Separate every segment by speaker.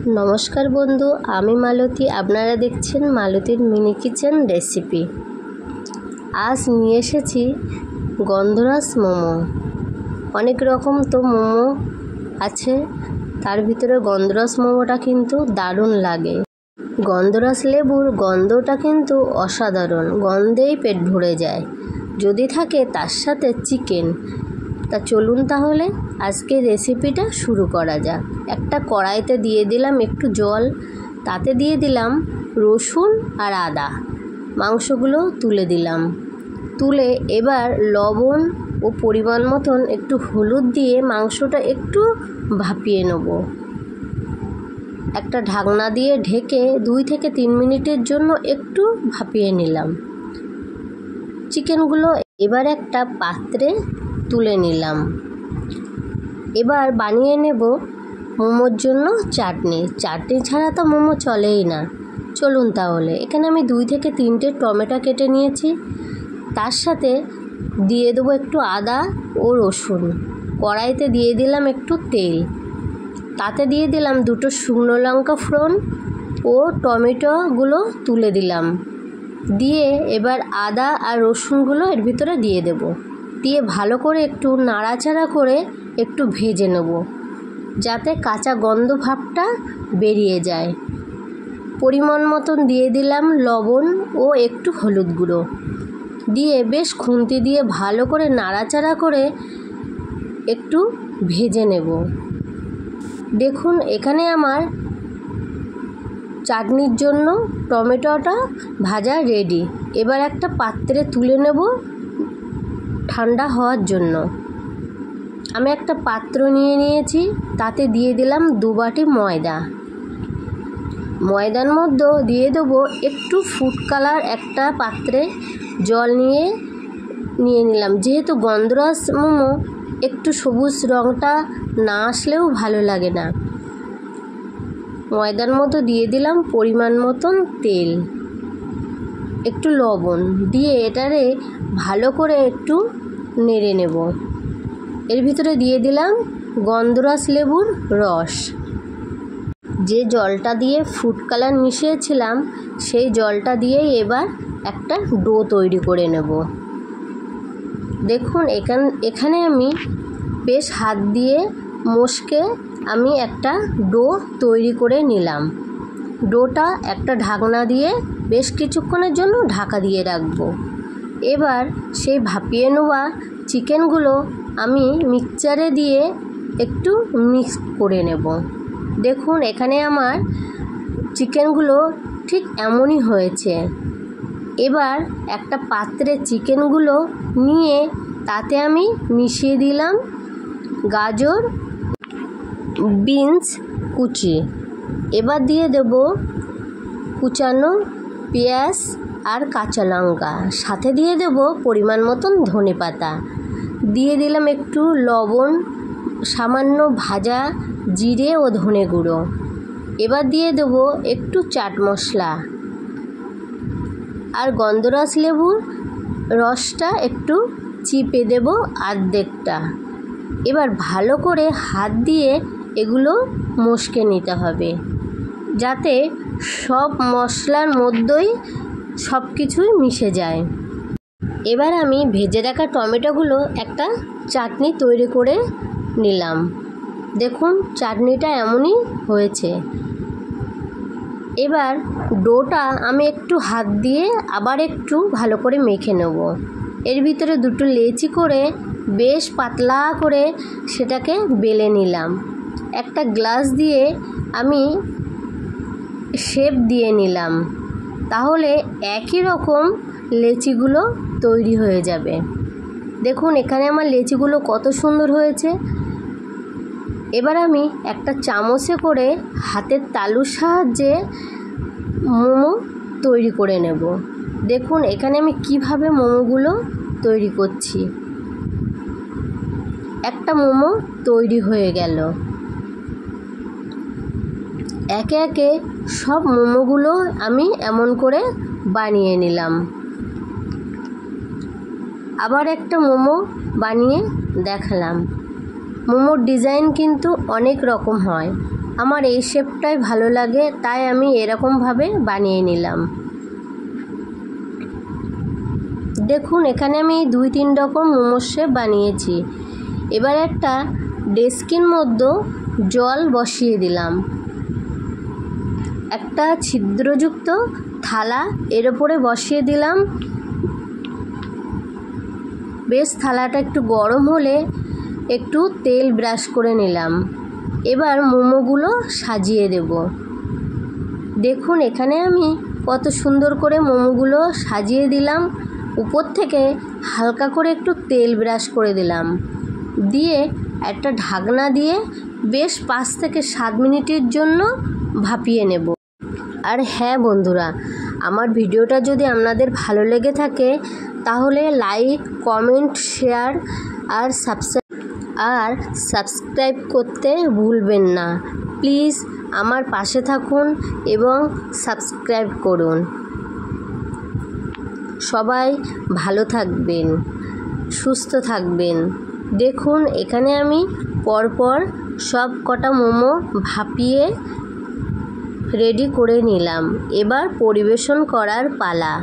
Speaker 1: নমস্কার বন্ধু, আমি মালতী। আপনারা দেখছেন মালতীর মিনি কিচেন রেসিপি। আজ নিয়ে এসেছি গন্ধরাজ মোমো। অনেক রকম তো মোমো আছে, তার ভিতরে গন্ধরাজ মোমোটা কিন্তু দারুণ লাগে। গন্ধরাজ লেবুর গন্ধটা কিন্তু অসাধারণ, গন্ধেই পেট ভরে যায় যদি থাকে তার সাথে চিকেন। তা চলুন তাহলে আজকে রেসিপিটা শুরু করা যাক। একটা কড়াইতে দিয়ে দিলাম একটু জল, তাতে দিয়ে দিলাম রসুন আর আদা। মাংসগুলো তুলে দিলাম, তুলে এবার লবণ ও পরিমাণ মতন একটু হলুদ দিয়ে মাংসটা একটু ভাপিয়ে নেব। একটা ঢাকনা দিয়ে ঢেকে 2 থেকে 3 মিনিটের জন্য একটু ভাপিয়ে নিলাম। চিকেনগুলো এবার একটা পাত্রে তুলে নিলাম। এবার বানিয়ে নেব মোমোর জন্য চাটনি। চাটনি ছাড়া তো মোমো চলেই না। চলুন তাহলে, এখানে আমি 2 থেকে 3টে টমেটো কেটে নিয়েছি। তার সাথে দিয়ে দেবো একটু আদা ও রসুন। কড়াইতে দিয়ে দিলাম একটু তেল, তাতে দিয়ে দিলাম 2টো শুকনো লঙ্কা ফোড়ন ও টমেটোগুলো তুলে দিলাম। দিয়ে এবার আদা আর রসুনগুলো এর ভিতরে দিয়ে দেব। দিয়ে ভালো করে একটু নাড়াচাড়া করে একটু ভেজে নেব, যাতে কাঁচা গন্ধ ভাবটা বেরিয়ে যায়। পরিমাণ মতন দিয়ে দিলাম লবণ ও একটু হলুদ গুঁড়ো, দিয়ে বেশ খুন্তি দিয়ে ভালো করে নাড়াচাড়া করে একটু ভেজে নেব। দেখুন এখানে আমার চাটনির জন্য টমেটোটা ভাজা রেডি। এবার একটা পাত্রে তুলে নেব ঠান্ডা হওয়ার জন্য। আমি একটা পাত্র নিয়ে নিয়েছি, তাতে দিয়ে দিলাম 2 বাটি ময়দা। ময়দার মধ্যে দিয়ে দেবো একটু ফুড কালার। একটা পাত্রে জল নিয়ে নিলাম, যেহেতু গন্ধরাজ মোমো একটু সবুজ রঙটা না আসলেও ভালো লাগে না। ময়দার মধ্যে দিয়ে দিলাম পরিমাণ মতন তেল, একটু লবণ দিয়ে এটারে ভালো করে একটু নেড়ে নেব। এর ভিতরে দিয়ে দিলাম গন্ধরাজ লেবুর রস। যে জলটা দিয়ে ফুড কালার মিশিয়েছিলাম সেই জলটা দিয়েই এবার একটা ডো তৈরি করে নেব। দেখুন এখানে আমি বেশ হাত দিয়ে মশকে আমি একটা ডো তৈরি করে নিলাম। ডোটা একটা ঢাকনা দিয়ে বেশ কিছুক্ষণের জন্য ঢাকা দিয়ে রাখবো। এবার সেই ভাপিয়ে নেওয়া চিকেনগুলো আমি মিক্সচারে দিয়ে একটু মিক্স করে নেব। দেখুন এখানে আমার চিকেনগুলো ঠিক এমনই হয়েছে। এবার একটা পাত্রে চিকেনগুলো নিয়ে তাতে আমি মিশিয়ে দিলাম গাজর, বিনস কুচি। এবার দিয়ে দেব কুচানো পেঁয়াজ আর কাঁচা লঙ্কা, সাথে দিয়ে দেব পরিমাণ মতন ধনেপাতা। দিয়ে দিলাম একটু লবণ, সামান্য ভাজা জিরে ও ধনে গুঁড়ো। এবার দিয়ে দেব একটু চাট মশলা আর গন্ধরাজ লেবুর রসটা একটু চিপে দেব অর্ধেকটা। এবার ভালো করে হাত দিয়ে এগুলো মশকে নিতে হবে, যাতে সব মশলার মধ্যেই সব কিছুই মিশে যায়। এবার আমি ভেজে রাখা টমেটোগুলো একটা চাটনি তৈরি করে নিলাম। দেখুন চাটনিটা এমনই হয়েছে। এবার ডোটা আমি একটু হাত দিয়ে আবার একটু ভালো করে মেখে নেব। এর ভিতরে 2টো লেচি করে বেশ পাতলা করে সেটাকে বেলে নিলাম। একটা গ্লাস দিয়ে আমি শেপ দিয়ে নিলাম, তাহলে একই রকম লেচিগুলো তৈরি হয়ে যাবে। দেখুন এখানে আমার লেচিগুলো কত সুন্দর হয়েছে। এবার আমি একটা চামচে করে হাতের তালুর সাহায্যে মোমো তৈরি করে নেব। দেখুন এখানে আমি কিভাবে মোমোগুলো তৈরি করছি। একটা মোমো তৈরি হয়ে গেল। একে একে সব মোমোগুলো আমি এমন করে বানিয়ে নিলাম। আবার একটা মোমো বানিয়ে দেখালাম। মোমোর ডিজাইন কিন্তু অনেক রকম হয়। আমার এই শেপটাই ভালো লাগে, তাই আমি এরকমভাবে বানিয়ে নিলাম। দেখুন এখানে আমি 2-3 রকম মোমোর শেপ বানিয়েছি। এবার একটা ডেস্কির মধ্যে জল বসিয়ে দিলাম। একটা ছিদ্রযুক্ত থালা এর ওপরে বসিয়ে দিলাম। বেশ থালাটা একটু গরম হলে একটু তেল ব্রাশ করে নিলাম। এবার মোমোগুলো সাজিয়ে দেব। দেখুন এখানে আমি কত সুন্দর করে মোমোগুলো সাজিয়ে দিলাম। উপর থেকে হালকা করে একটু তেল ব্রাশ করে দিলাম, দিয়ে একটা ঢাকনা দিয়ে বেশ 5 থেকে 7 মিনিটের জন্য ভাপিয়ে নেব। আর হ্যাঁ বন্ধুরা, আমার ভিডিওটা যদি আপনাদের ভালো লেগে থাকে তাহলে লাইক, কমেন্ট, শেয়ার আর সাবস্ক্রাইব করতে ভুলবেন না। প্লিজ আমার পাশে থাকুন এবং সাবস্ক্রাইব করুন। সবাই ভালো থাকবেন, সুস্থ থাকবেন। দেখুন এখানে আমি পরপর সব কটা মোমো ভাপিয়ে রেডি করে নিলাম। এবার পরিবেশন করার পালা।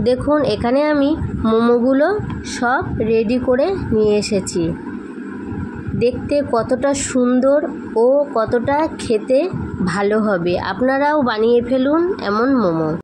Speaker 1: দেখুন এখানে আমি মোমোগুলো সব রেডি করে নিয়ে এসেছি। দেখতে কতটা সুন্দর ও কতটা খেতে ভালো হবে। আপনারাও বানিয়ে ফেলুন এমন মোমো।